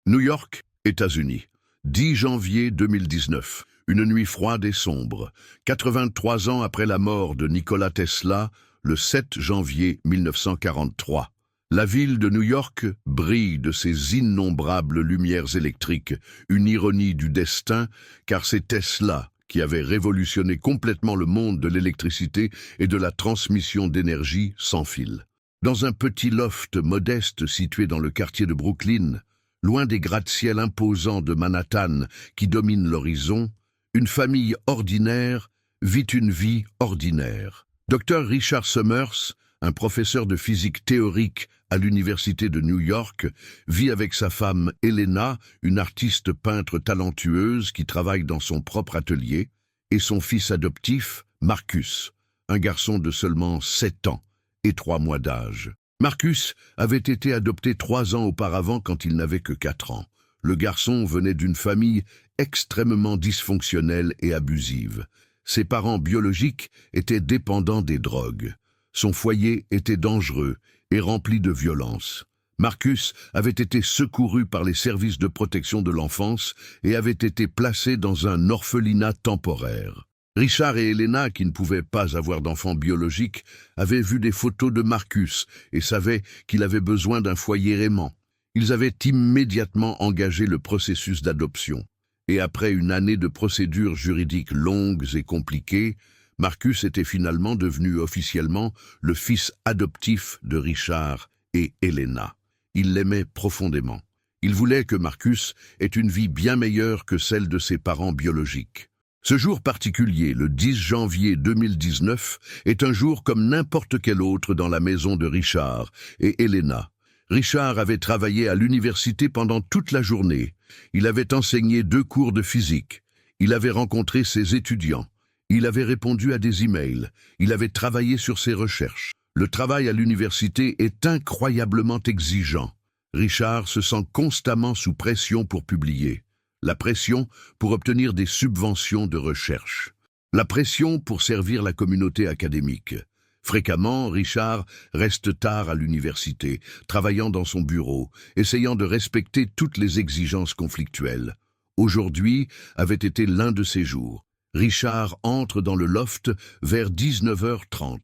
New York, États-Unis. 10 janvier 2019. Une nuit froide et sombre. 83 ans après la mort de Nikola Tesla, le 7 janvier 1943. La ville de New York brille de ses innombrables lumières électriques, une ironie du destin, car c'est Tesla qui avait révolutionné complètement le monde de l'électricité et de la transmission d'énergie sans fil. Dans un petit loft modeste situé dans le quartier de Brooklyn, loin des gratte-ciel imposants de Manhattan qui dominent l'horizon, une famille ordinaire vit une vie ordinaire. Dr Richard Summers, un professeur de physique théorique à l'université de New York, vit avec sa femme Elena, une artiste peintre talentueuse qui travaille dans son propre atelier, et son fils adoptif, Marcus, un garçon de seulement 7 ans et 3 mois d'âge. Marcus avait été adopté 3 ans auparavant quand il n'avait que 4 ans. Le garçon venait d'une famille extrêmement dysfonctionnelle et abusive. Ses parents biologiques étaient dépendants des drogues. Son foyer était dangereux et rempli de violence. Marcus avait été secouru par les services de protection de l'enfance et avait été placé dans un orphelinat temporaire. Richard et Elena, qui ne pouvaient pas avoir d'enfants biologiques, avaient vu des photos de Marcus et savaient qu'il avait besoin d'un foyer aimant. Ils avaient immédiatement engagé le processus d'adoption. Et après une année de procédures juridiques longues et compliquées, Marcus était finalement devenu officiellement le fils adoptif de Richard et Elena. Il l'aimait profondément. Il voulait que Marcus ait une vie bien meilleure que celle de ses parents biologiques. Ce jour particulier, le 10 janvier 2019, est un jour comme n'importe quel autre dans la maison de Richard et Elena. Richard avait travaillé à l'université pendant toute la journée. Il avait enseigné 2 cours de physique. Il avait rencontré ses étudiants. Il avait répondu à des emails. Il avait travaillé sur ses recherches. Le travail à l'université est incroyablement exigeant. Richard se sent constamment sous pression pour publier. La pression pour obtenir des subventions de recherche. La pression pour servir la communauté académique. Fréquemment, Richard reste tard à l'université, travaillant dans son bureau, essayant de respecter toutes les exigences conflictuelles. Aujourd'hui avait été l'un de ces jours. Richard entre dans le loft vers 19h30.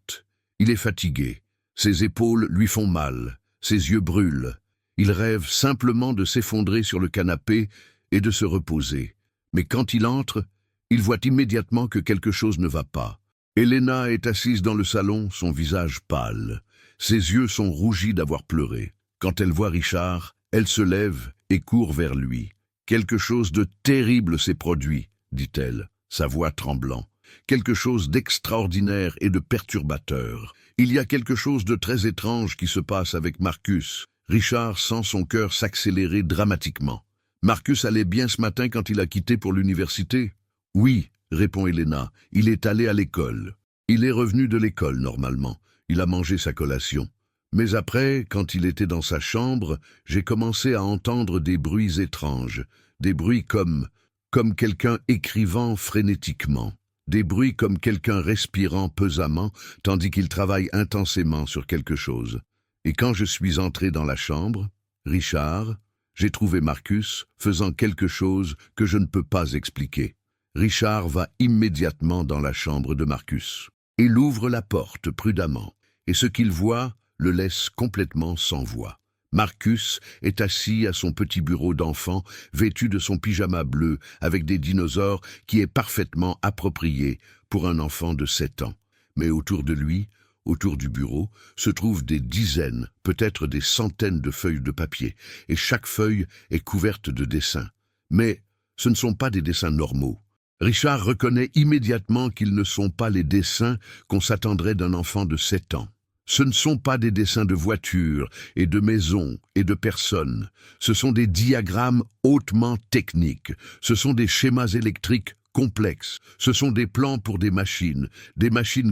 Il est fatigué. Ses épaules lui font mal. Ses yeux brûlent. Il rêve simplement de s'effondrer sur le canapé et de se reposer. Mais quand il entre, il voit immédiatement que quelque chose ne va pas. Elena est assise dans le salon, son visage pâle. Ses yeux sont rougis d'avoir pleuré. Quand elle voit Richard, elle se lève et court vers lui. « Quelque chose de terrible s'est produit, » dit-elle, sa voix tremblant. « Quelque chose d'extraordinaire et de perturbateur. Il y a quelque chose de très étrange qui se passe avec Marcus. » Richard sent son cœur s'accélérer dramatiquement. « Marcus allait bien ce matin quand il a quitté pour l'université ?»« Oui, » répond Elena, « il est allé à l'école. Il est revenu de l'école normalement. Il a mangé sa collation. Mais après, quand il était dans sa chambre, j'ai commencé à entendre des bruits étranges, des bruits comme quelqu'un écrivant frénétiquement, des bruits comme quelqu'un respirant pesamment tandis qu'il travaille intensément sur quelque chose. Et quand je suis entré dans la chambre, Richard, j'ai trouvé Marcus faisant quelque chose que je ne peux pas expliquer. Richard va immédiatement dans la chambre de Marcus. Il ouvre la porte prudemment, et ce qu'il voit le laisse complètement sans voix. Marcus est assis à son petit bureau d'enfant, vêtu de son pyjama bleu, avec des dinosaures qui est parfaitement approprié pour un enfant de 7 ans. Mais autour de lui, autour du bureau, se trouvent des dizaines, peut-être des centaines de feuilles de papier, et chaque feuille est couverte de dessins. Mais ce ne sont pas des dessins normaux. Richard reconnaît immédiatement qu'ils ne sont pas les dessins qu'on s'attendrait d'un enfant de 7 ans. Ce ne sont pas des dessins de voitures et de maisons et de personnes. Ce sont des diagrammes hautement techniques. Ce sont des schémas électriques complexes. Ce sont des plans pour des machines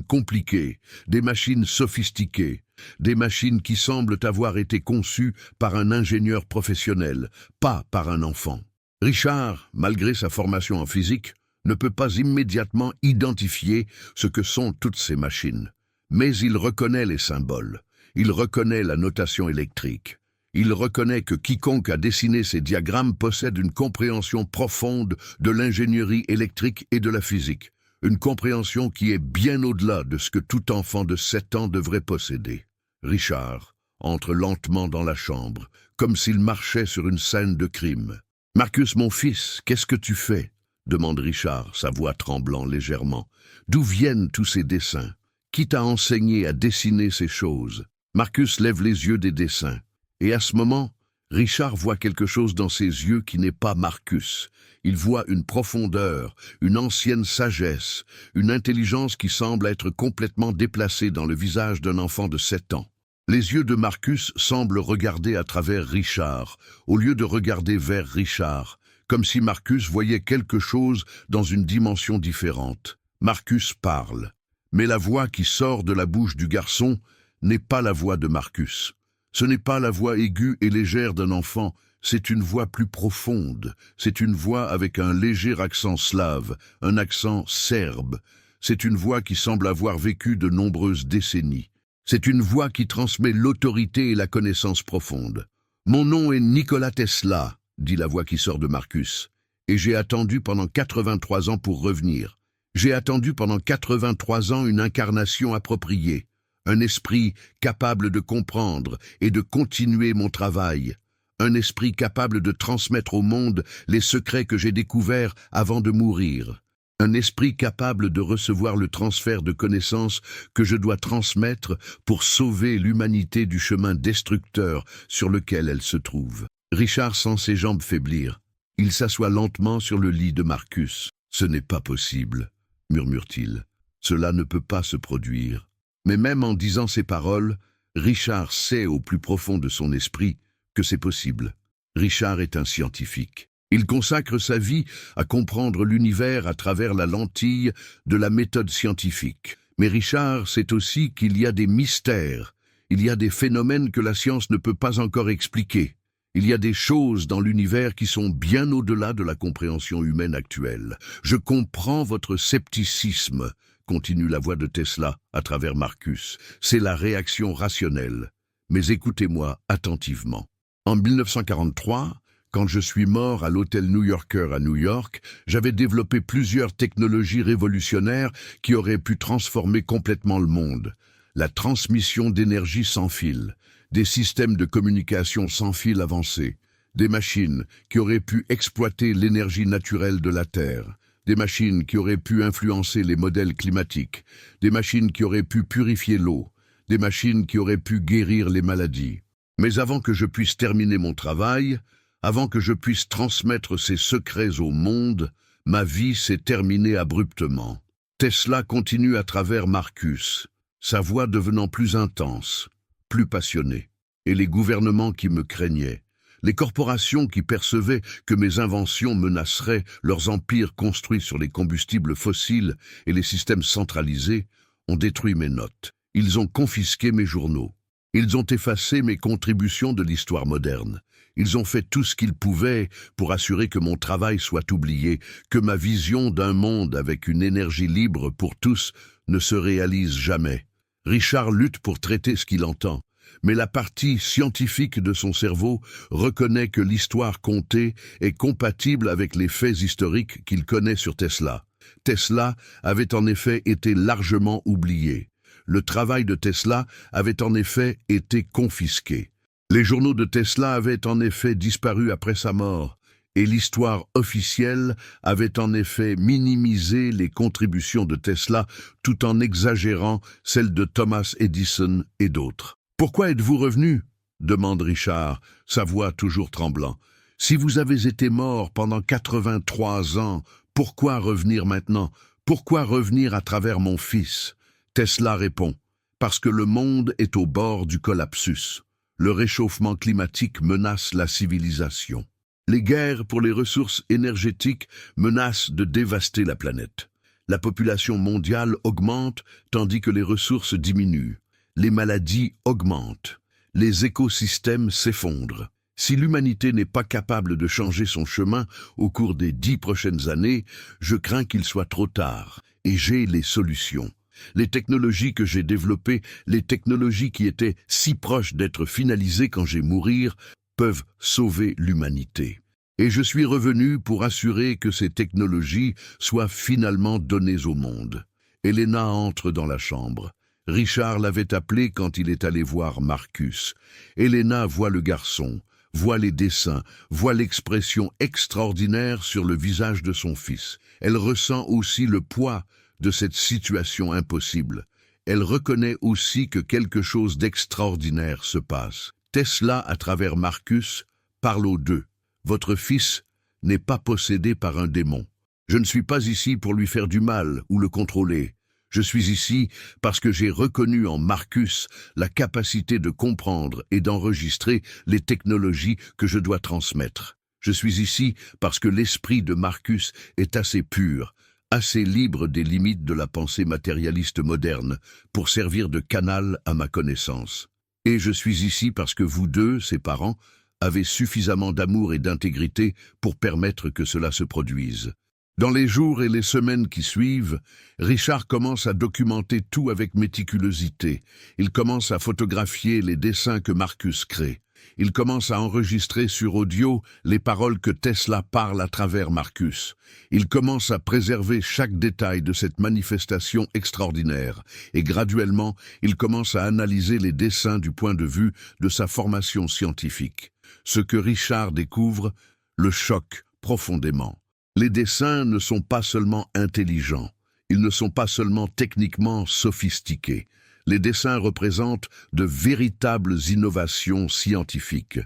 compliquées, des machines sophistiquées, des machines qui semblent avoir été conçues par un ingénieur professionnel, pas par un enfant. Richard, malgré sa formation en physique, ne peut pas immédiatement identifier ce que sont toutes ces machines. Mais il reconnaît les symboles, il reconnaît la notation électrique. Il reconnaît que quiconque a dessiné ces diagrammes possède une compréhension profonde de l'ingénierie électrique et de la physique, une compréhension qui est bien au-delà de ce que tout enfant de 7 ans devrait posséder. Richard entre lentement dans la chambre, comme s'il marchait sur une scène de crime. « Marcus, mon fils, qu'est-ce que tu fais ?» demande Richard, sa voix tremblant légèrement. « D'où viennent tous ces dessins? Qui t'a enseigné à dessiner ces choses ?» Marcus lève les yeux des dessins. Et à ce moment, Richard voit quelque chose dans ses yeux qui n'est pas Marcus. Il voit une profondeur, une ancienne sagesse, une intelligence qui semble être complètement déplacée dans le visage d'un enfant de 7 ans. Les yeux de Marcus semblent regarder à travers Richard, au lieu de regarder vers Richard, comme si Marcus voyait quelque chose dans une dimension différente. Marcus parle, mais la voix qui sort de la bouche du garçon n'est pas la voix de Marcus. Ce n'est pas la voix aiguë et légère d'un enfant, c'est une voix plus profonde, c'est une voix avec un léger accent slave, un accent serbe. C'est une voix qui semble avoir vécu de nombreuses décennies. C'est une voix qui transmet l'autorité et la connaissance profonde. « Mon nom est Nikola Tesla », dit la voix qui sort de Marcus, « et j'ai attendu pendant 83 ans pour revenir. J'ai attendu pendant 83 ans une incarnation appropriée, un esprit capable de comprendre et de continuer mon travail, un esprit capable de transmettre au monde les secrets que j'ai découverts avant de mourir. Un esprit capable de recevoir le transfert de connaissances que je dois transmettre pour sauver l'humanité du chemin destructeur sur lequel elle se trouve. » Richard sent ses jambes faiblir. Il s'assoit lentement sur le lit de Marcus. « Ce n'est pas possible, » murmure-t-il. « Cela ne peut pas se produire. » Mais même en disant ces paroles, Richard sait au plus profond de son esprit que c'est possible. Richard est un scientifique. Il consacre sa vie à comprendre l'univers à travers la lentille de la méthode scientifique. Mais Richard sait aussi qu'il y a des mystères, il y a des phénomènes que la science ne peut pas encore expliquer. Il y a des choses dans l'univers qui sont bien au-delà de la compréhension humaine actuelle. Je comprends votre scepticisme, continue la voix de Tesla à travers Marcus. C'est la réaction rationnelle. Mais écoutez-moi attentivement. En 1943, quand je suis mort à l'hôtel New-Yorker à New York, j'avais développé plusieurs technologies révolutionnaires qui auraient pu transformer complètement le monde. La transmission d'énergie sans fil, des systèmes de communication sans fil avancés, des machines qui auraient pu exploiter l'énergie naturelle de la Terre, des machines qui auraient pu influencer les modèles climatiques, des machines qui auraient pu purifier l'eau, des machines qui auraient pu guérir les maladies. Mais avant que je puisse terminer mon travail, avant que je puisse transmettre ces secrets au monde, ma vie s'est terminée abruptement. Tesla continue à travers Marcus, sa voix devenant plus intense, plus passionnée, et les gouvernements qui me craignaient, les corporations qui percevaient que mes inventions menaceraient leurs empires construits sur les combustibles fossiles et les systèmes centralisés, ont détruit mes notes. Ils ont confisqué mes journaux. Ils ont effacé mes contributions de l'histoire moderne. Ils ont fait tout ce qu'ils pouvaient pour assurer que mon travail soit oublié, que ma vision d'un monde avec une énergie libre pour tous ne se réalise jamais. Richard lutte pour traiter ce qu'il entend, mais la partie scientifique de son cerveau reconnaît que l'histoire contée est compatible avec les faits historiques qu'il connaît sur Tesla. Tesla avait en effet été largement oublié. Le travail de Tesla avait en effet été confisqué. Les journaux de Tesla avaient en effet disparu après sa mort, et l'histoire officielle avait en effet minimisé les contributions de Tesla tout en exagérant celles de Thomas Edison et d'autres. « Pourquoi êtes-vous revenu ?» demande Richard, sa voix toujours tremblant. « Si vous avez été mort pendant 83 ans, pourquoi revenir maintenant? Pourquoi revenir à travers mon fils ?» Tesla répond, « Parce que le monde est au bord du collapsus. Le réchauffement climatique menace la civilisation. Les guerres pour les ressources énergétiques menacent de dévaster la planète. La population mondiale augmente tandis que les ressources diminuent. Les maladies augmentent. Les écosystèmes s'effondrent. Si l'humanité n'est pas capable de changer son chemin au cours des 10 prochaines années, je crains qu'il soit trop tard, et j'ai les solutions. Les technologies que j'ai développées, les technologies qui étaient si proches d'être finalisées quand j'ai mourir, peuvent sauver l'humanité. Et je suis revenu pour assurer que ces technologies soient finalement données au monde. Elena entre dans la chambre. Richard l'avait appelée quand il est allé voir Marcus. Elena voit le garçon, voit les dessins, voit l'expression extraordinaire sur le visage de son fils. Elle ressent aussi le poids de cette situation impossible. Elle reconnaît aussi que quelque chose d'extraordinaire se passe. Tesla, à travers Marcus, parle aux deux. Votre fils n'est pas possédé par un démon. Je ne suis pas ici pour lui faire du mal ou le contrôler. Je suis ici parce que j'ai reconnu en Marcus la capacité de comprendre et d'enregistrer les technologies que je dois transmettre. Je suis ici parce que l'esprit de Marcus est assez pur, assez libre des limites de la pensée matérialiste moderne pour servir de canal à ma connaissance. Et je suis ici parce que vous deux, ses parents, avez suffisamment d'amour et d'intégrité pour permettre que cela se produise. Dans les jours et les semaines qui suivent, Richard commence à documenter tout avec méticulosité. Il commence à photographier les dessins que Marcus crée. Il commence à enregistrer sur audio les paroles que Tesla parle à travers Marcus. Il commence à préserver chaque détail de cette manifestation extraordinaire. Et graduellement, il commence à analyser les dessins du point de vue de sa formation scientifique. Ce que Richard découvre le choque profondément. Les dessins ne sont pas seulement intelligents, ils ne sont pas seulement techniquement sophistiqués. Les dessins représentent de véritables innovations scientifiques.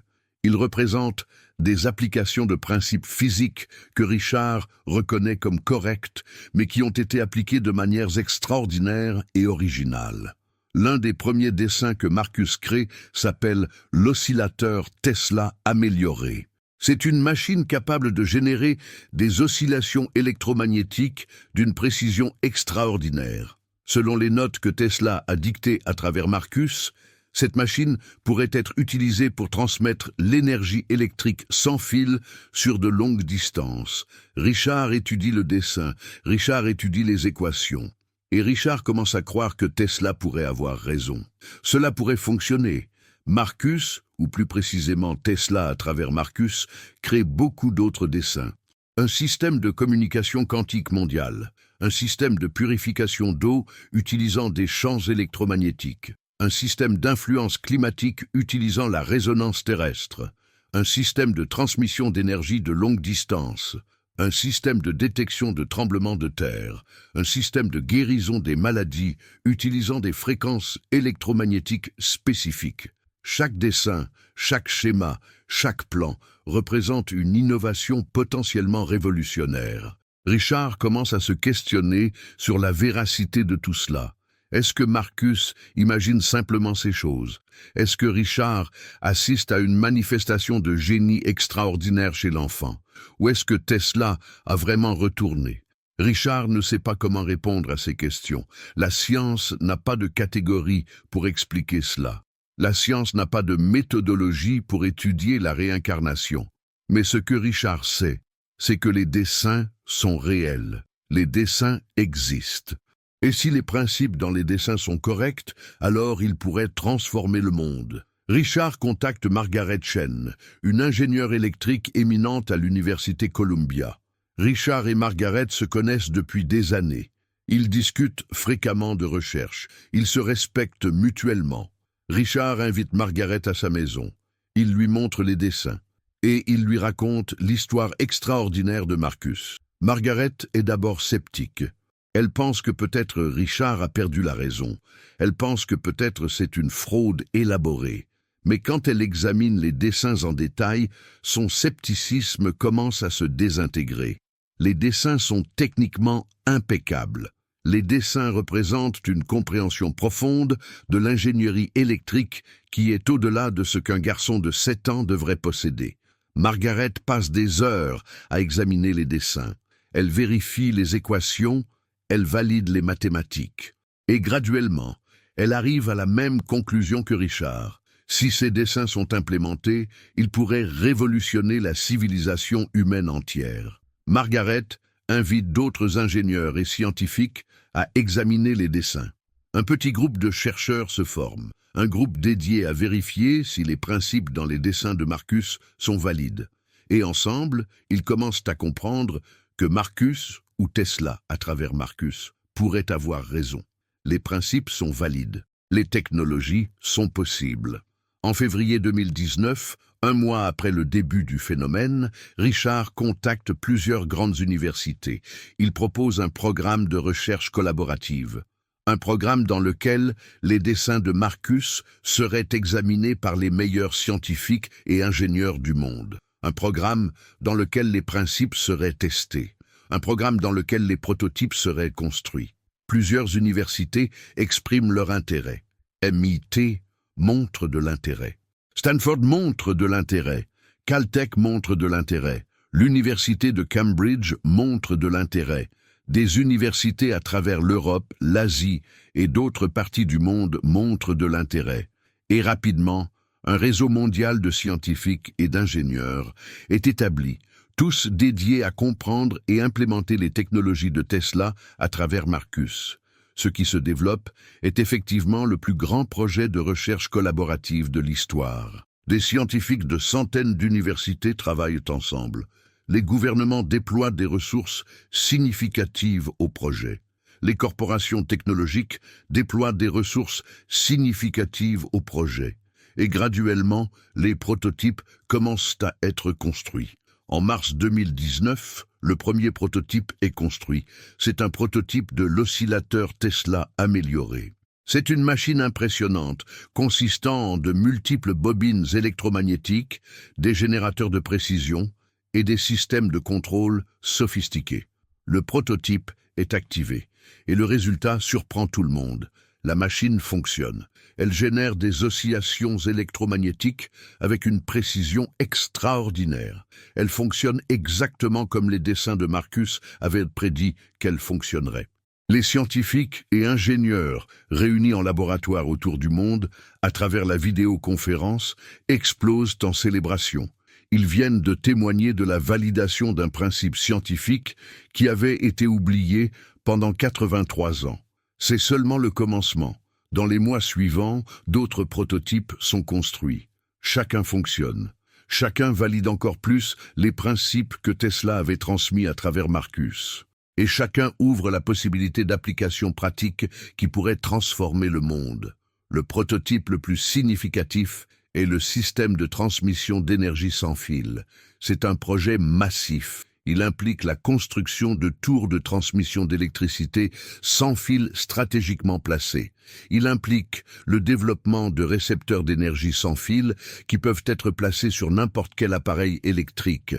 Ils représentent des applications de principes physiques que Richard reconnaît comme correctes, mais qui ont été appliquées de manières extraordinaires et originales. L'un des premiers dessins que Marcus crée s'appelle l'oscillateur Tesla amélioré. C'est une machine capable de générer des oscillations électromagnétiques d'une précision extraordinaire. Selon les notes que Tesla a dictées à travers Marcus, cette machine pourrait être utilisée pour transmettre l'énergie électrique sans fil sur de longues distances. Richard étudie le dessin, Richard étudie les équations. Et Richard commence à croire que Tesla pourrait avoir raison. Cela pourrait fonctionner. Marcus, ou plus précisément Tesla à travers Marcus, crée beaucoup d'autres dessins. Un système de communication quantique mondiale, un système de purification d'eau utilisant des champs électromagnétiques, un système d'influence climatique utilisant la résonance terrestre, un système de transmission d'énergie de longue distance, un système de détection de tremblements de terre, un système de guérison des maladies utilisant des fréquences électromagnétiques spécifiques. Chaque dessin, chaque schéma, chaque plan représente une innovation potentiellement révolutionnaire. Richard commence à se questionner sur la véracité de tout cela. Est-ce que Marcus imagine simplement ces choses? Est-ce que Richard assiste à une manifestation de génie extraordinaire chez l'enfant? Ou est-ce que Tesla a vraiment retourné? Richard ne sait pas comment répondre à ces questions. La science n'a pas de catégorie pour expliquer cela. La science n'a pas de méthodologie pour étudier la réincarnation. Mais ce que Richard sait, c'est que les dessins sont réels. Les dessins existent. Et si les principes dans les dessins sont corrects, alors ils pourraient transformer le monde. Richard contacte Margaret Chen, une ingénieure électrique éminente à l'université Columbia. Richard et Margaret se connaissent depuis des années. Ils discutent fréquemment de recherche. Ils se respectent mutuellement. Richard invite Margaret à sa maison. Il lui montre les dessins. Et il lui raconte l'histoire extraordinaire de Marcus. Margaret est d'abord sceptique. Elle pense que peut-être Richard a perdu la raison. Elle pense que peut-être c'est une fraude élaborée. Mais quand elle examine les dessins en détail, son scepticisme commence à se désintégrer. Les dessins sont techniquement impeccables. Les dessins représentent une compréhension profonde de l'ingénierie électrique qui est au-delà de ce qu'un garçon de 7 ans devrait posséder. Margaret passe des heures à examiner les dessins. Elle vérifie les équations, elle valide les mathématiques. Et graduellement, elle arrive à la même conclusion que Richard. Si ces dessins sont implémentés, ils pourraient révolutionner la civilisation humaine entière. Margaret invite d'autres ingénieurs et scientifiques à examiner les dessins. Un petit groupe de chercheurs se forme, un groupe dédié à vérifier si les principes dans les dessins de Marcus sont valides. Et ensemble, ils commencent à comprendre que Marcus, ou Tesla à travers Marcus, pourrait avoir raison. Les principes sont valides. Les technologies sont possibles. En février 2019, un mois après le début du phénomène, Richard contacte plusieurs grandes universités. Il propose un programme de recherche collaborative. Un programme dans lequel les dessins de Marcus seraient examinés par les meilleurs scientifiques et ingénieurs du monde. Un programme dans lequel les principes seraient testés. Un programme dans lequel les prototypes seraient construits. Plusieurs universités expriment leur intérêt. MIT montre de l'intérêt. Stanford montre de l'intérêt. Caltech montre de l'intérêt. L'université de Cambridge montre de l'intérêt. Des universités à travers l'Europe, l'Asie et d'autres parties du monde montrent de l'intérêt. Et rapidement, un réseau mondial de scientifiques et d'ingénieurs est établi, tous dédiés à comprendre et implémenter les technologies de Tesla à travers Marcus. Ce qui se développe est effectivement le plus grand projet de recherche collaborative de l'histoire. Des scientifiques de centaines d'universités travaillent ensemble. Les gouvernements déploient des ressources significatives au projet. Les corporations technologiques déploient des ressources significatives au projet. Et graduellement, les prototypes commencent à être construits. En mars 2019, le premier prototype est construit. C'est un prototype de l'oscillateur Tesla amélioré. C'est une machine impressionnante, consistant en de multiples bobines électromagnétiques, des générateurs de précision et des systèmes de contrôle sophistiqués. Le prototype est activé et le résultat surprend tout le monde. La machine fonctionne. Elle génère des oscillations électromagnétiques avec une précision extraordinaire. Elle fonctionne exactement comme les dessins de Marcus avaient prédit qu'elle fonctionnerait. Les scientifiques et ingénieurs réunis en laboratoire autour du monde, à travers la vidéoconférence, explosent en célébration. Ils viennent de témoigner de la validation d'un principe scientifique qui avait été oublié pendant 83 ans. C'est seulement le commencement. Dans les mois suivants, d'autres prototypes sont construits. Chacun fonctionne. Chacun valide encore plus les principes que Tesla avait transmis à travers Marcus. Et chacun ouvre la possibilité d'applications pratiques qui pourraient transformer le monde. Le prototype le plus significatif est le système de transmission d'énergie sans fil. C'est un projet massif. Il implique la construction de tours de transmission d'électricité sans fil stratégiquement placés. Il implique le développement de récepteurs d'énergie sans fil qui peuvent être placés sur n'importe quel appareil électrique.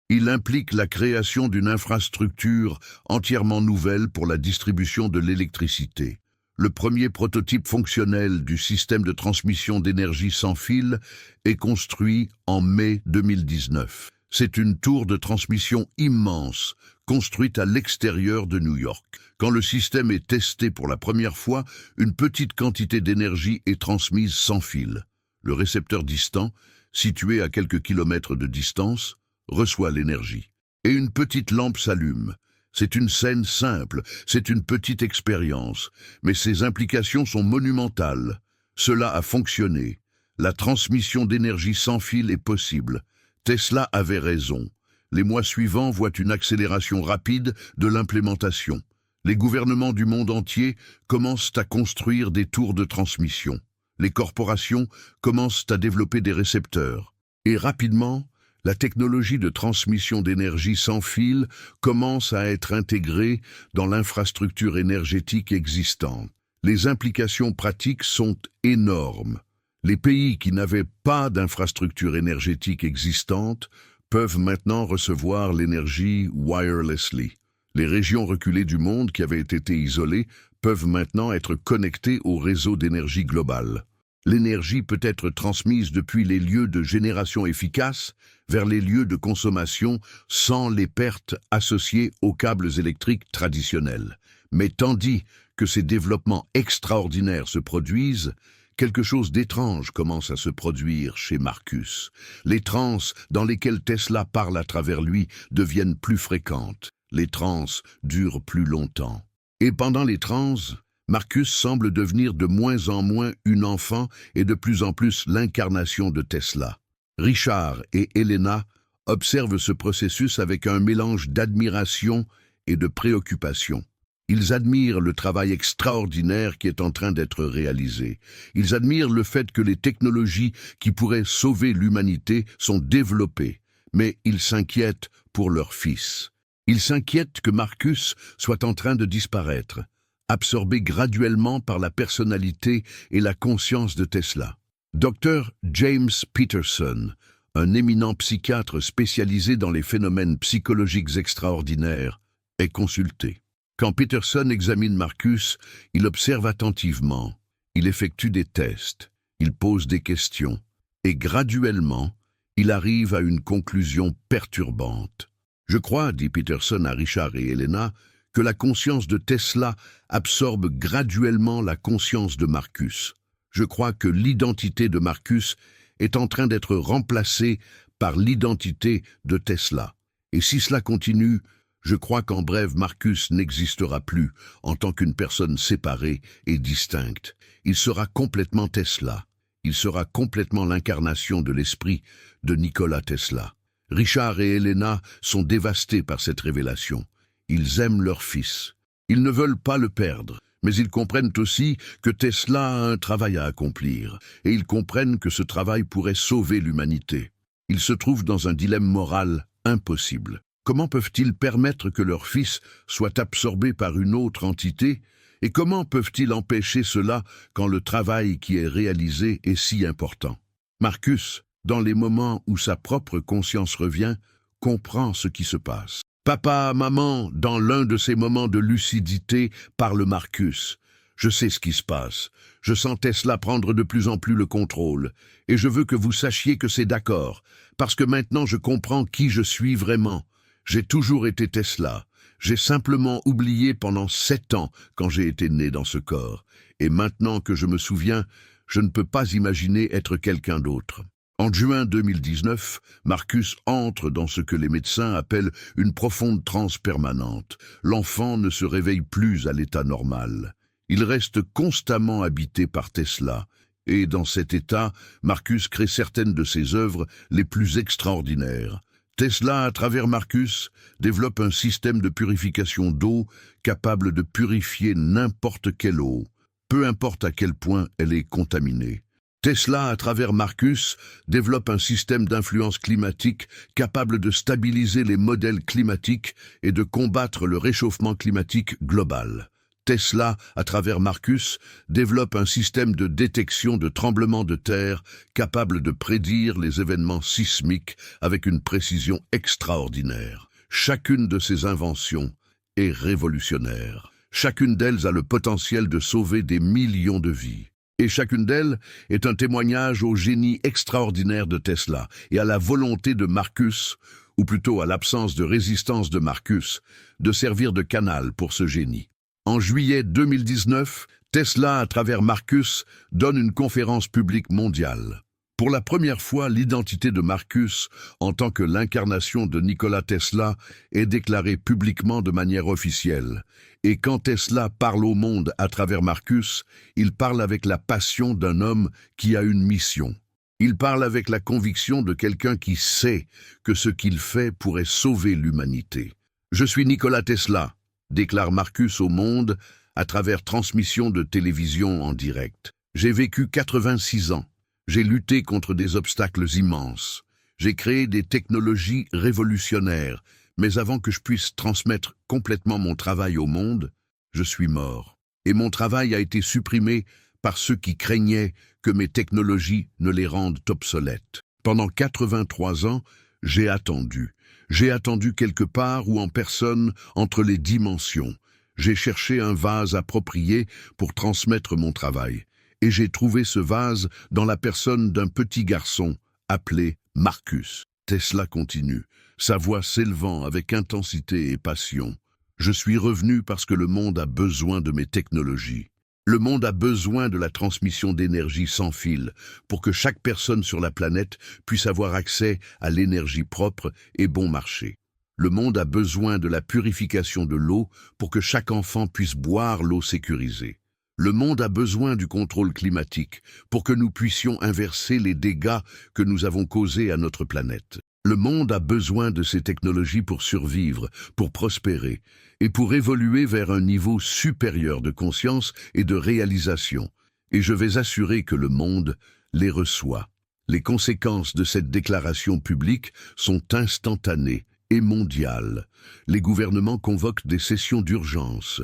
Il implique la création d'une infrastructure entièrement nouvelle pour la distribution de l'électricité. Le premier prototype fonctionnel du système de transmission d'énergie sans fil est construit en mai 2019. C'est une tour de transmission immense, construite à l'extérieur de New York. Quand le système est testé pour la première fois, une petite quantité d'énergie est transmise sans fil. Le récepteur distant, situé à quelques kilomètres de distance, reçoit l'énergie. Et une petite lampe s'allume. C'est une scène simple, c'est une petite expérience, mais ses implications sont monumentales. Cela a fonctionné. La transmission d'énergie sans fil est possible. Tesla avait raison. Les mois suivants voient une accélération rapide de l'implémentation. Les gouvernements du monde entier commencent à construire des tours de transmission. Les corporations commencent à développer des récepteurs. Et rapidement, la technologie de transmission d'énergie sans fil commence à être intégrée dans l'infrastructure énergétique existante. Les implications pratiques sont énormes. Les pays qui n'avaient pas d'infrastructure énergétique existante peuvent maintenant recevoir l'énergie wirelessly. Les régions reculées du monde qui avaient été isolées peuvent maintenant être connectées au réseau d'énergie globale. L'énergie peut être transmise depuis les lieux de génération efficace vers les lieux de consommation sans les pertes associées aux câbles électriques traditionnels. Mais tandis que ces développements extraordinaires se produisent, quelque chose d'étrange commence à se produire chez Marcus. Les transes dans lesquelles Tesla parle à travers lui deviennent plus fréquentes. Les transes durent plus longtemps. Et pendant les transes, Marcus semble devenir de moins en moins une enfant et de plus en plus l'incarnation de Tesla. Richard et Elena observent ce processus avec un mélange d'admiration et de préoccupation. Ils admirent le travail extraordinaire qui est en train d'être réalisé. Ils admirent le fait que les technologies qui pourraient sauver l'humanité sont développées, mais ils s'inquiètent pour leur fils. Ils s'inquiètent que Marcus soit en train de disparaître, absorbé graduellement par la personnalité et la conscience de Tesla. Dr. James Peterson, un éminent psychiatre spécialisé dans les phénomènes psychologiques extraordinaires, est consulté. Quand Peterson examine Marcus, il observe attentivement, il effectue des tests, il pose des questions, et graduellement, il arrive à une conclusion perturbante. Je crois, dit Peterson à Richard et Elena, que la conscience de Tesla absorbe graduellement la conscience de Marcus. Je crois que l'identité de Marcus est en train d'être remplacée par l'identité de Tesla. Et si cela continue, je crois qu'en bref, Marcus n'existera plus en tant qu'une personne séparée et distincte. Il sera complètement Tesla. Il sera complètement l'incarnation de l'esprit de Nikola Tesla. Richard et Elena sont dévastés par cette révélation. Ils aiment leur fils. Ils ne veulent pas le perdre, mais ils comprennent aussi que Tesla a un travail à accomplir, et ils comprennent que ce travail pourrait sauver l'humanité. Ils se trouvent dans un dilemme moral impossible. Comment peuvent-ils permettre que leur fils soit absorbé par une autre entité, et comment peuvent-ils empêcher cela quand le travail qui est réalisé est si important? Marcus, dans les moments où sa propre conscience revient, comprend ce qui se passe. Papa, maman, dans l'un de ces moments de lucidité, parle Marcus. Je sais ce qui se passe. Je sens Tesla prendre de plus en plus le contrôle. Et je veux que vous sachiez que c'est d'accord, parce que maintenant je comprends qui je suis vraiment. J'ai toujours été Tesla. J'ai simplement oublié pendant 7 ans quand j'ai été né dans ce corps. Et maintenant que je me souviens, je ne peux pas imaginer être quelqu'un d'autre. En juin 2019, Marcus entre dans ce que les médecins appellent une profonde transe permanente. L'enfant ne se réveille plus à l'état normal. Il reste constamment habité par Tesla. Et dans cet état, Marcus crée certaines de ses œuvres les plus extraordinaires. Tesla, à travers Marcus, développe un système de purification d'eau capable de purifier n'importe quelle eau, peu importe à quel point elle est contaminée. Tesla, à travers Marcus, développe un système d'influence climatique capable de stabiliser les modèles climatiques et de combattre le réchauffement climatique global. Tesla, à travers Marcus, développe un système de détection de tremblements de terre capable de prédire les événements sismiques avec une précision extraordinaire. Chacune de ces inventions est révolutionnaire. Chacune d'elles a le potentiel de sauver des millions de vies. Et chacune d'elles est un témoignage au génie extraordinaire de Tesla et à la volonté de Marcus, ou plutôt à l'absence de résistance de Marcus, de servir de canal pour ce génie. En juillet 2019, Tesla, à travers Marcus, donne une conférence publique mondiale. Pour la première fois, l'identité de Marcus, en tant que l'incarnation de Nikola Tesla, est déclarée publiquement de manière officielle. Et quand Tesla parle au monde à travers Marcus, il parle avec la passion d'un homme qui a une mission. Il parle avec la conviction de quelqu'un qui sait que ce qu'il fait pourrait sauver l'humanité. « Je suis Nikola Tesla », déclare Marcus au monde à travers transmission de télévision en direct. « J'ai vécu 86 ans. J'ai lutté contre des obstacles immenses. J'ai créé des technologies révolutionnaires, mais avant que je puisse transmettre complètement mon travail au monde, je suis mort. Et mon travail a été supprimé par ceux qui craignaient que mes technologies ne les rendent obsolètes. Pendant 83 ans, j'ai attendu. J'ai attendu quelque part ou en personne entre les dimensions. J'ai cherché un vase approprié pour transmettre mon travail. Et j'ai trouvé ce vase dans la personne d'un petit garçon appelé Marcus. Tesla continue, sa voix s'élevant avec intensité et passion. Je suis revenu parce que le monde a besoin de mes technologies. Le monde a besoin de la transmission d'énergie sans fil pour que chaque personne sur la planète puisse avoir accès à l'énergie propre et bon marché. Le monde a besoin de la purification de l'eau pour que chaque enfant puisse boire l'eau sécurisée. Le monde a besoin du contrôle climatique pour que nous puissions inverser les dégâts que nous avons causés à notre planète. Le monde a besoin de ces technologies pour survivre, pour prospérer et pour évoluer vers un niveau supérieur de conscience et de réalisation. Et je vais assurer que le monde les reçoit. Les conséquences de cette déclaration publique sont instantanées et mondiales. Les gouvernements convoquent des sessions d'urgence.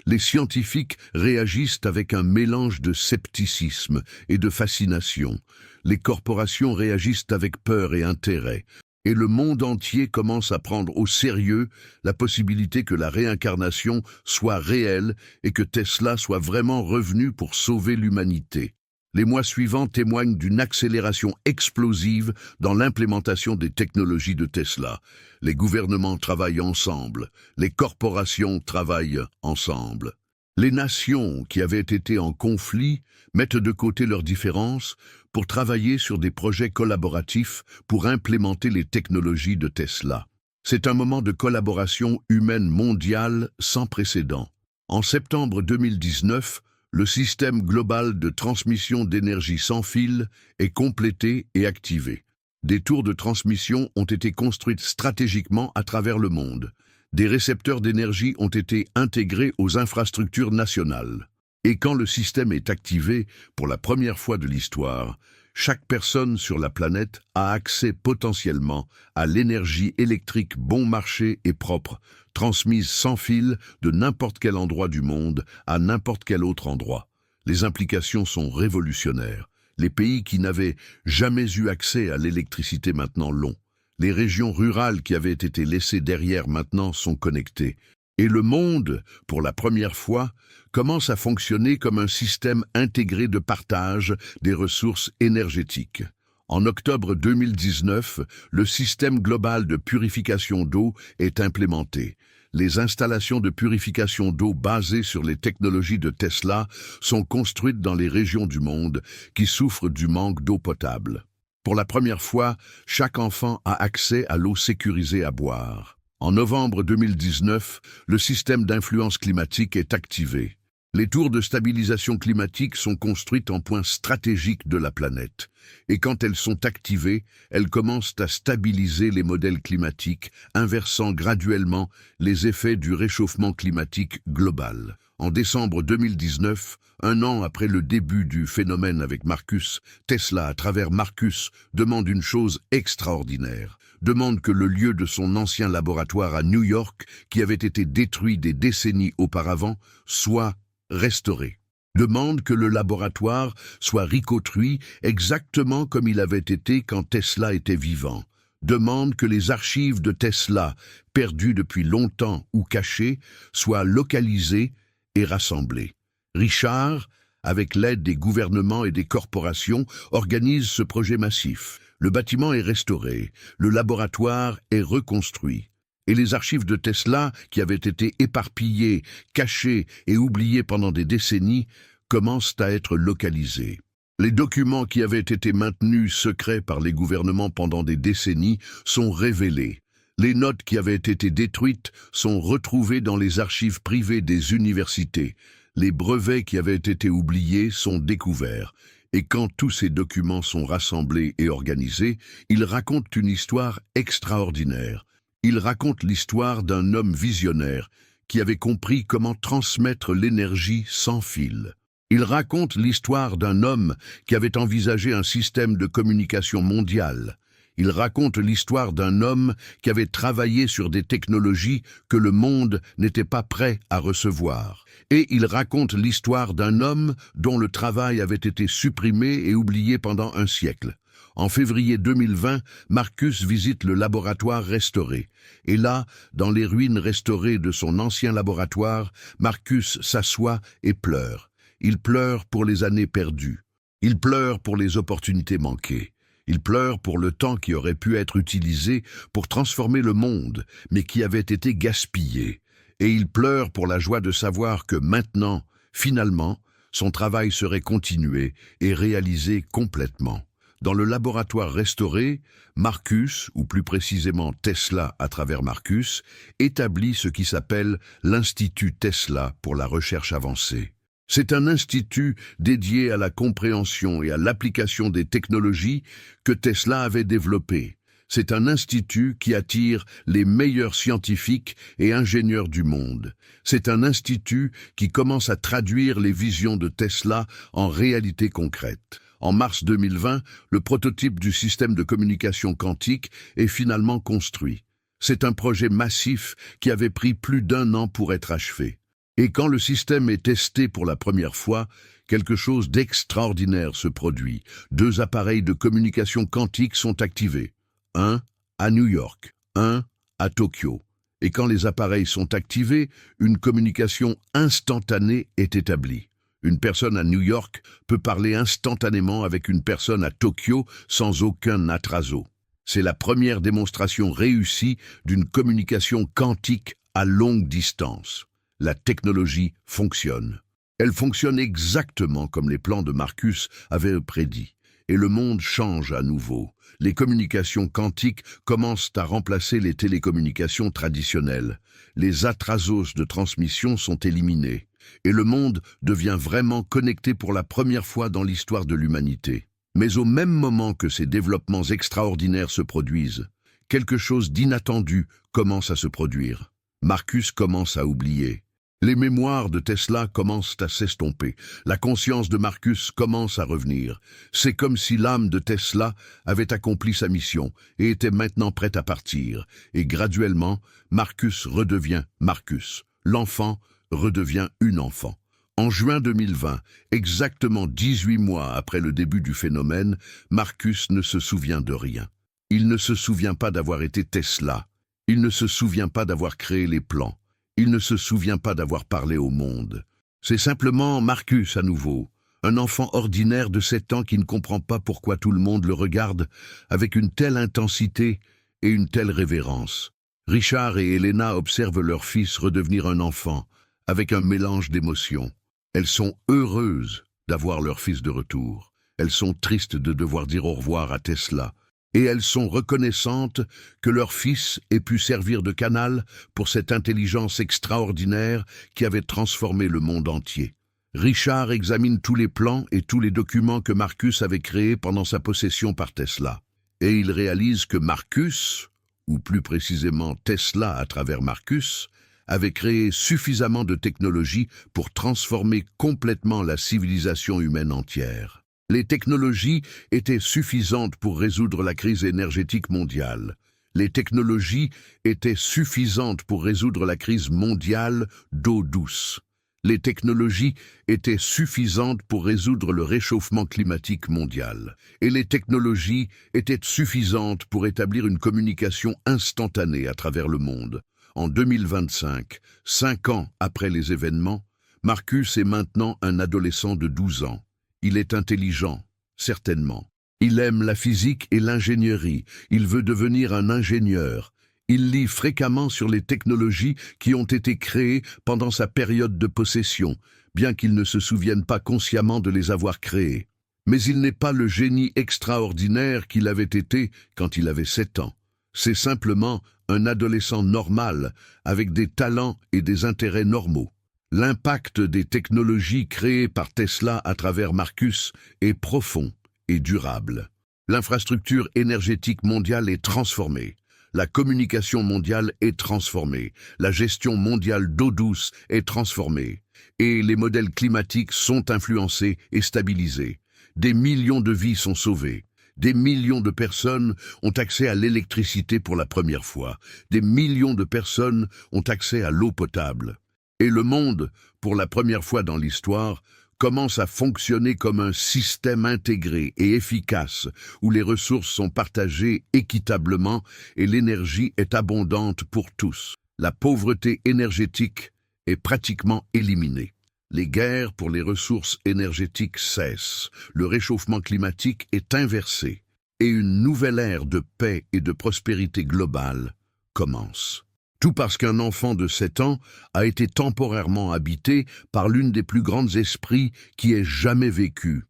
Les scientifiques réagissent avec un mélange de scepticisme et de fascination. Les corporations réagissent avec peur et intérêt. Et le monde entier commence à prendre au sérieux la possibilité que la réincarnation soit réelle et que Tesla soit vraiment revenu pour sauver l'humanité. Les mois suivants témoignent d'une accélération explosive dans l'implémentation des technologies de Tesla. Les gouvernements travaillent ensemble, les corporations travaillent ensemble. Les nations qui avaient été en conflit mettent de côté leurs différences pour travailler sur des projets collaboratifs pour implémenter les technologies de Tesla. C'est un moment de collaboration humaine mondiale sans précédent. En septembre 2019, le système global de transmission d'énergie sans fil est complété et activé. Des tours de transmission ont été construites stratégiquement à travers le monde. Des récepteurs d'énergie ont été intégrés aux infrastructures nationales. Et quand le système est activé, pour la première fois de l'histoire, chaque personne sur la planète a accès potentiellement à l'énergie électrique bon marché et propre, transmise sans fil de n'importe quel endroit du monde à n'importe quel autre endroit. Les implications sont révolutionnaires. Les pays qui n'avaient jamais eu accès à l'électricité maintenant l'ont. Les régions rurales qui avaient été laissées derrière maintenant sont connectées. Et le monde, pour la première fois, commence à fonctionner comme un système intégré de partage des ressources énergétiques. En octobre 2019, le système global de purification d'eau est implémenté. Les installations de purification d'eau basées sur les technologies de Tesla sont construites dans les régions du monde qui souffrent du manque d'eau potable. Pour la première fois, chaque enfant a accès à l'eau sécurisée à boire. En novembre 2019, le système d'influence climatique est activé. Les tours de stabilisation climatique sont construites en points stratégiques de la planète. Et quand elles sont activées, elles commencent à stabiliser les modèles climatiques, inversant graduellement les effets du réchauffement climatique global. En décembre 2019, un an après le début du phénomène avec Marcus, Tesla, à travers Marcus, demande une chose extraordinaire. Demande que le lieu de son ancien laboratoire à New York, qui avait été détruit des décennies auparavant, soit restauré. Demande que le laboratoire soit reconstruit exactement comme il avait été quand Tesla était vivant. Demande que les archives de Tesla, perdues depuis longtemps ou cachées, soient localisées et rassemblées. Richard, avec l'aide des gouvernements et des corporations, organise ce projet massif. Le bâtiment est restauré, le laboratoire est reconstruit. Et les archives de Tesla, qui avaient été éparpillées, cachées et oubliées pendant des décennies, commencent à être localisées. Les documents qui avaient été maintenus secrets par les gouvernements pendant des décennies sont révélés. Les notes qui avaient été détruites sont retrouvées dans les archives privées des universités. Les brevets qui avaient été oubliés sont découverts. Et quand tous ces documents sont rassemblés et organisés, ils racontent une histoire extraordinaire. Ils racontent l'histoire d'un homme visionnaire qui avait compris comment transmettre l'énergie sans fil. Ils racontent l'histoire d'un homme qui avait envisagé un système de communication mondial. Ils racontent l'histoire d'un homme qui avait travaillé sur des technologies que le monde n'était pas prêt à recevoir. Et ils racontent l'histoire d'un homme dont le travail avait été supprimé et oublié pendant un siècle. En février 2020, Marcus visite le laboratoire restauré. Et là, dans les ruines restaurées de son ancien laboratoire, Marcus s'assoit et pleure. Il pleure pour les années perdues. Il pleure pour les opportunités manquées. Il pleure pour le temps qui aurait pu être utilisé pour transformer le monde, mais qui avait été gaspillé. Et il pleure pour la joie de savoir que maintenant, finalement, son travail serait continué et réalisé complètement. Dans le laboratoire restauré, Marcus, ou plus précisément Tesla à travers Marcus, établit ce qui s'appelle l'Institut Tesla pour la recherche avancée. C'est un institut dédié à la compréhension et à l'application des technologies que Tesla avait développées. C'est un institut qui attire les meilleurs scientifiques et ingénieurs du monde. C'est un institut qui commence à traduire les visions de Tesla en réalité concrète. En mars 2020, le prototype du système de communication quantique est finalement construit. C'est un projet massif qui avait pris plus d'1 an pour être achevé. Et quand le système est testé pour la première fois, quelque chose d'extraordinaire se produit. 2 appareils de communication quantique sont activés. Un à New York, un à Tokyo. Et quand les appareils sont activés, une communication instantanée est établie. Une personne à New York peut parler instantanément avec une personne à Tokyo sans aucun atraso. C'est la première démonstration réussie d'une communication quantique à longue distance. La technologie fonctionne. Elle fonctionne exactement comme les plans de Marcus avaient prédit. Et le monde change à nouveau. Les communications quantiques commencent à remplacer les télécommunications traditionnelles. Les atrasos de transmission sont éliminés. Et le monde devient vraiment connecté pour la première fois dans l'histoire de l'humanité. Mais au même moment que ces développements extraordinaires se produisent, quelque chose d'inattendu commence à se produire. Marcus commence à oublier. Les mémoires de Tesla commencent à s'estomper. La conscience de Marcus commence à revenir. C'est comme si l'âme de Tesla avait accompli sa mission et était maintenant prête à partir. Et graduellement, Marcus redevient Marcus. L'enfant redevient une enfant. En juin 2020, exactement 18 mois après le début du phénomène, Marcus ne se souvient de rien. Il ne se souvient pas d'avoir été Tesla. Il ne se souvient pas d'avoir créé les plans. Il ne se souvient pas d'avoir parlé au monde. C'est simplement Marcus à nouveau, un enfant ordinaire de 7 ans qui ne comprend pas pourquoi tout le monde le regarde avec une telle intensité et une telle révérence. Richard et Elena observent leur fils redevenir un enfant, avec un mélange d'émotions. Elles sont heureuses d'avoir leur fils de retour. Elles sont tristes de devoir dire au revoir à Tesla. Et elles sont reconnaissantes que leur fils ait pu servir de canal pour cette intelligence extraordinaire qui avait transformé le monde entier. Richard examine tous les plans et tous les documents que Marcus avait créés pendant sa possession par Tesla. Et il réalise que Marcus, ou plus précisément Tesla à travers Marcus, avait créé suffisamment de technologies pour transformer complètement la civilisation humaine entière. Les technologies étaient suffisantes pour résoudre la crise énergétique mondiale. Les technologies étaient suffisantes pour résoudre la crise mondiale d'eau douce. Les technologies étaient suffisantes pour résoudre le réchauffement climatique mondial. Et les technologies étaient suffisantes pour établir une communication instantanée à travers le monde. En 2025, 5 ans après les événements, Marcus est maintenant un adolescent de 12 ans. Il est intelligent, certainement. Il aime la physique et l'ingénierie. Il veut devenir un ingénieur. Il lit fréquemment sur les technologies qui ont été créées pendant sa période de possession, bien qu'il ne se souvienne pas consciemment de les avoir créées. Mais il n'est pas le génie extraordinaire qu'il avait été quand il avait 7 ans. C'est simplement un adolescent normal, avec des talents et des intérêts normaux. L'impact des technologies créées par Tesla à travers Marcus est profond et durable. L'infrastructure énergétique mondiale est transformée. La communication mondiale est transformée. La gestion mondiale d'eau douce est transformée. Et les modèles climatiques sont influencés et stabilisés. Des millions de vies sont sauvées. Des millions de personnes ont accès à l'électricité pour la première fois. Des millions de personnes ont accès à l'eau potable. Et le monde, pour la première fois dans l'histoire, commence à fonctionner comme un système intégré et efficace où les ressources sont partagées équitablement et l'énergie est abondante pour tous. La pauvreté énergétique est pratiquement éliminée. Les guerres pour les ressources énergétiques cessent. Le réchauffement climatique est inversé et une nouvelle ère de paix et de prospérité globale commence. Tout parce qu'un enfant de 7 ans a été temporairement habité par l'une des plus grands esprits qui ait jamais vécu.